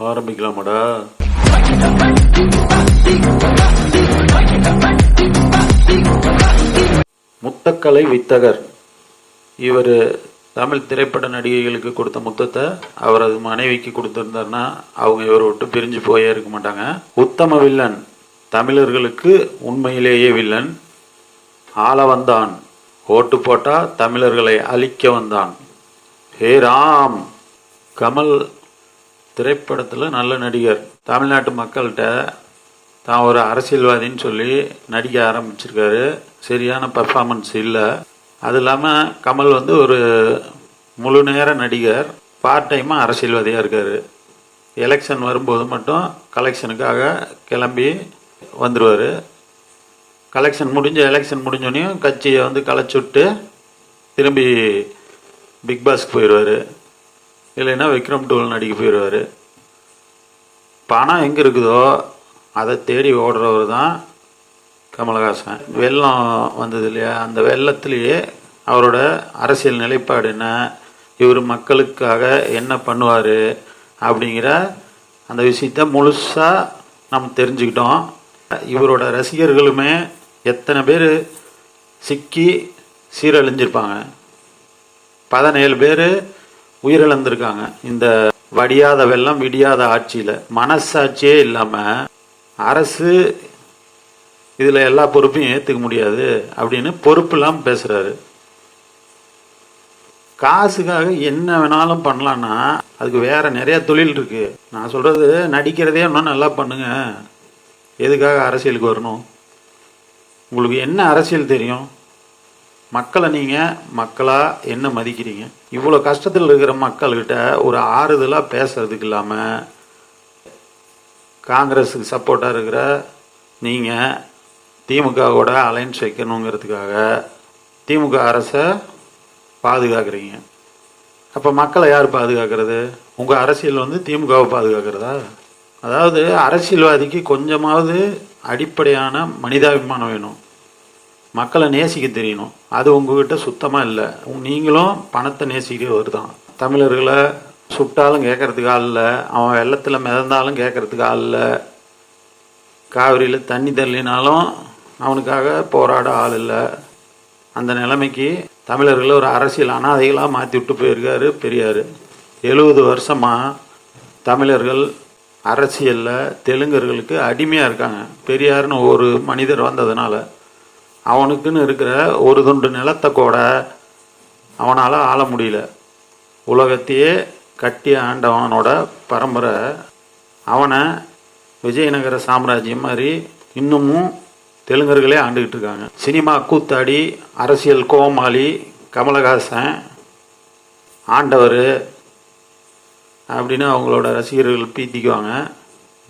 ஆரம்பிக்கலாமாடா? முத்தக்கலை வித்தகர். இவர் தமிழ் திரைப்பட நடிகைகளுக்கு கொடுத்த முத்தத்தை அவரது மனைவிக்கு கொடுத்துருந்தாருன்னா அவங்க இவரை விட்டு பிரிஞ்சு போயே இருக்க மாட்டாங்க. உத்தம வில்லன். தமிழர்களுக்கு உண்மையிலேயே வில்லன். ஆள வந்தான், ஓட்டு போட்டா தமிழர்களை அழிக்க வந்தான். ஹே ராம். கமல் திரைப்படத்தில் நல்ல நடிகர். தமிழ்நாட்டு மக்கள்கிட்ட தான் ஒரு அரசியல்வாதின்னு சொல்லி நடிக்க ஆரம்பிச்சிருக்காரு. சரியான பர்ஃபார்மன்ஸ் இல்லை. அது இல்லாமல் கமல் ஒரு முழு நேர நடிகர், பார்ட் டைமாக அரசியல்வாதியாக இருக்கார். எலெக்ஷன் வரும்போது மட்டும் கலெக்ஷனுக்காக கிளம்பி வந்துடுவார். எலெக்ஷன் முடிஞ்சோடனையும் கட்சியை களைச்சுட்டு திரும்பி பிக் பாஸ்க்கு போயிடுவார். இல்லைன்னா விக்ரம் டூல் நடிக்க போயிடுவார். பணம் எங்கே இருக்குதோ அதை தேடி ஓடுறவர் தான் கமலஹாசன். வெள்ளம் வந்தது இல்லையா, அந்த வெள்ளத்திலேயே அவரோட அரசியல் நிலைப்பாடு என்ன, இவர் மக்களுக்காக என்ன பண்ணுவார் அப்படிங்கிற அந்த விஷயத்த முழுசாக நம்ம தெரிஞ்சுக்கிட்டோம். இவரோட ரசிகர்களுமே எத்தனை பேர் சிக்கி சீரழிஞ்சிருப்பாங்க. 17 பேர் உயிரிழந்திருக்காங்க இந்த வடியாத வெள்ளம் விடியாத ஆட்சியில். மனசாட்சியே இல்லாமல் அரசு இதில் எல்லா பொறுப்பையும் ஏற்றுக்க முடியாது அப்படின்னு பொறுப்பு இல்லாமல் பேசுகிறாரு. காசுக்காக என்ன வேணாலும் பண்ணலான்னா அதுக்கு வேறு நிறைய தொழில் இருக்குது. நான் சொல்கிறது, நடிக்கிறதே இன்னும் நல்லா பண்ணுங்க. எதுக்காக அரசியலுக்கு வரணும்? உங்களுக்கு என்ன அரசியல் தெரியும்? மக்களை நீங்கள் மக்களாக என்ன மதிக்கிறீங்க? இவ்வளோ கஷ்டத்தில் இருக்கிற மக்கள்கிட்ட ஒரு ஆறுதலாக பேசுறதுக்கு இல்லாமல் காங்கிரஸுக்கு சப்போர்ட்டாக இருக்கிற நீங்கள் திமுகவோட அலைன்ஸ் வைக்கணுங்கிறதுக்காக திமுக அரசை பாதுகாக்கிறீங்க. அப்போ மக்களை யார் பாதுகாக்கிறது? உங்கள் அரசியல் திமுகவை பாதுகாக்கிறதா? அதாவது அரசியல்வாதிக்கு கொஞ்சமாவது அடிப்படையான மனிதாபிமானம் வேணும். மக்களை நேசிக்க தெரியணும். அது உங்ககிட்ட சுத்தமாக இல்லை. நீங்களும் பணத்தை நேசிக்கிறவர் தான். தமிழர்களை சுட்டாலும் கேட்கறதுக்கு ஆள் இல்லை, அவன் வெள்ளத்தில் மிதந்தாலும் கேட்கறதுக்கு ஆள் இல்லை, காவிரியில் தண்ணி தள்ளினாலும் அவனுக்காக போராட ஆள் இல்லை. அந்த நிலைமைக்கு தமிழர்களை ஒரு அரசியல் அனாதைகளாக மாற்றி விட்டு போயிருக்காரு பெரியார். 70 வருஷமாக தமிழர்கள் அரசியலில் தெலுங்கர்களுக்கு அடிமையாக இருக்காங்க. பெரியார்னு ஒரு மனிதர் வந்ததுனால அவனுக்குன்னு இருக்கிற ஒரு துண்டு நிலத்தை கூட அவனால் ஆள முடியல. உலகத்தையே கட்டி ஆண்டவனோட பரம்பரை. அவனை விஜயநகர சாம்ராஜ்யம் மாதிரி இன்னமும் தெலுங்கர்களே ஆண்டுகிட்டு இருக்காங்க. சினிமா கூத்தாடி அரசியல் கோமாளி கமலஹாசன் ஆண்டவர் அப்படின்னு அவங்களோட ரசிகர்கள் பீத்திக்குவாங்க.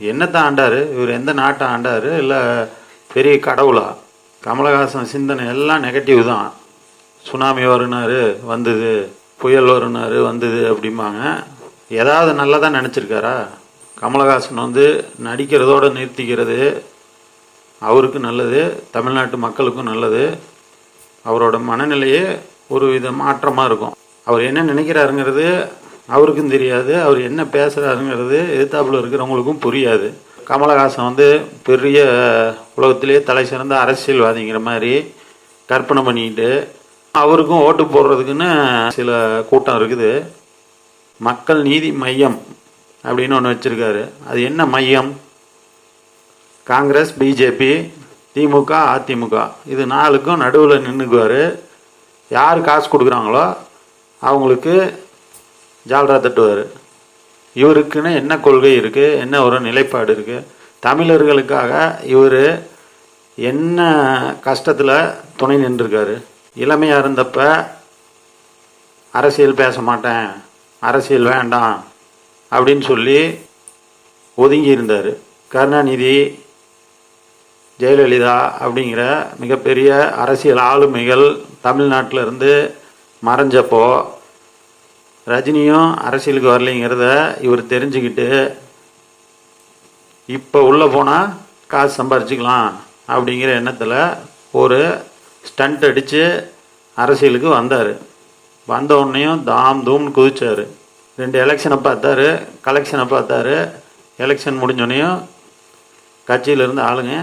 என்னத்தை ஆண்டார் இவர்? எந்த நாட்டை ஆண்டார்? இல்லை பெரிய கடவுளா? கமலஹாசன் சிந்தனை எல்லாம் நெகட்டிவ் தான். சுனாமி வருனாரு வந்தது, புயல் வருனாரு வந்தது அப்படிம்பாங்க. ஏதாவது நல்லதாக நினச்சிருக்காரா? கமலஹாசன் நடிக்கிறதோடு நிறுத்திக்கிறது அவருக்கு நல்லது, தமிழ்நாட்டு மக்களுக்கும் நல்லது. அவரோட மனநிலையே ஒரு வித மாற்றமாக இருக்கும். அவர் என்ன நினைக்கிறாருங்கிறது அவருக்கும் தெரியாது, அவர் என்ன பேசுகிறாருங்கிறது எதிர்த்தாப்புல இருக்கிறவங்களுக்கும் புரியாது. கமலஹாசன் பெரிய உலகத்திலே தலை சிறந்த அரசியல்வாதிங்கிற மாதிரி கற்பனை பண்ணிக்கிட்டு அவருக்கும் ஓட்டு போடுறதுக்குன்னு சில கூட்டம் இருக்குது. மக்கள் நீதி மையம் அப்படின்னு ஒன்று வச்சுருக்காரு. அது என்ன மையம்? காங்கிரஸ், பிஜேபி, திமுக, அதிமுக இது 4க்கும் நடுவில் நின்றுக்குவார். யார் காசு கொடுக்குறாங்களோ அவங்களுக்கு ஜால்ரா தட்டுவார். இவருக்குன்னு என்ன கொள்கை இருக்குது, என்ன ஒரு நிலைப்பாடு இருக்குது? தமிழர்களுக்காக இவர் என்ன கஷ்டத்தில் துணை நின்றுருக்காரு? இளமையாக இருந்தப்ப அரசியல் பேச மாட்டேன், அரசியல் வேண்டாம் அப்படின்னு சொல்லி ஒதுங்கி இருந்தார். கருணாநிதி, ஜெயலலிதா அப்படிங்கிற மிகப்பெரிய அரசியல் ஆளுமைகள் தமிழ்நாட்டில் இருந்து மறைஞ்சப்போ ரஜினியும் அரசியலுக்கு வரலைங்கிறத இவர் தெரிஞ்சுக்கிட்டு இப்போ உள்ளே போனால் காசு சம்பாரிச்சிக்கலாம் அப்படிங்கிற எண்ணத்தில் ஒரு ஸ்டண்ட் அடித்து அரசியலுக்கு வந்தார். வந்த உடனேயும் தாம் தூம்னு குதிச்சார். 2 எலெக்ஷனை பார்த்தாரு, கலெக்ஷனை பார்த்தாரு. எலெக்ஷன் முடிஞ்சோடனையும் கட்சியில் இருந்த ஆளுங்க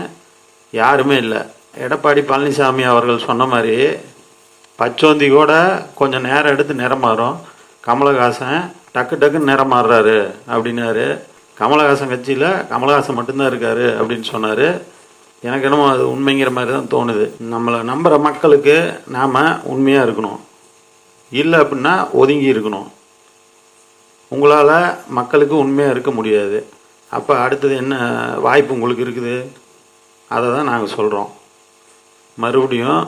யாருமே இல்லை. எடப்பாடி பழனிசாமி அவர்கள் சொன்ன மாதிரி பச்சோந்தி கூட கொஞ்சம் நேரம் எடுத்து நிறம் மாறும். கமலஹாசன் டக்கு டக்குன்னு நிறம் மாறுறாரு அப்படின்னாரு. கமலஹாசன் கட்சியில் கமலஹாசன் மட்டும்தான் இருக்காரு அப்படின்னு சொன்னார். எனக்கு என்னமோ அது உண்மைங்கிற மாதிரி தான் தோணுது. நம்மளை நம்புகிற மக்களுக்கு நாம் உண்மையாக இருக்கணும், இல்லை அப்படின்னா ஒதுங்கி இருக்கணும். உங்களால் மக்களுக்கு உண்மையாக இருக்க முடியாது. அப்போ அடுத்தது என்ன வாய்ப்பு உங்களுக்கு இருக்குது? அதை தான் நாங்கள் சொல்கிறோம். மறுபடியும்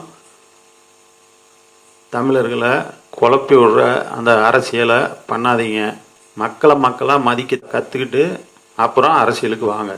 தமிழர்களை குழப்பி விடுற அந்த அரசியலை பண்ணாதீங்க. மக்களாக மதிக்க கற்றுக்கிட்டு அப்புறம் அரசியலுக்கு வாங்க.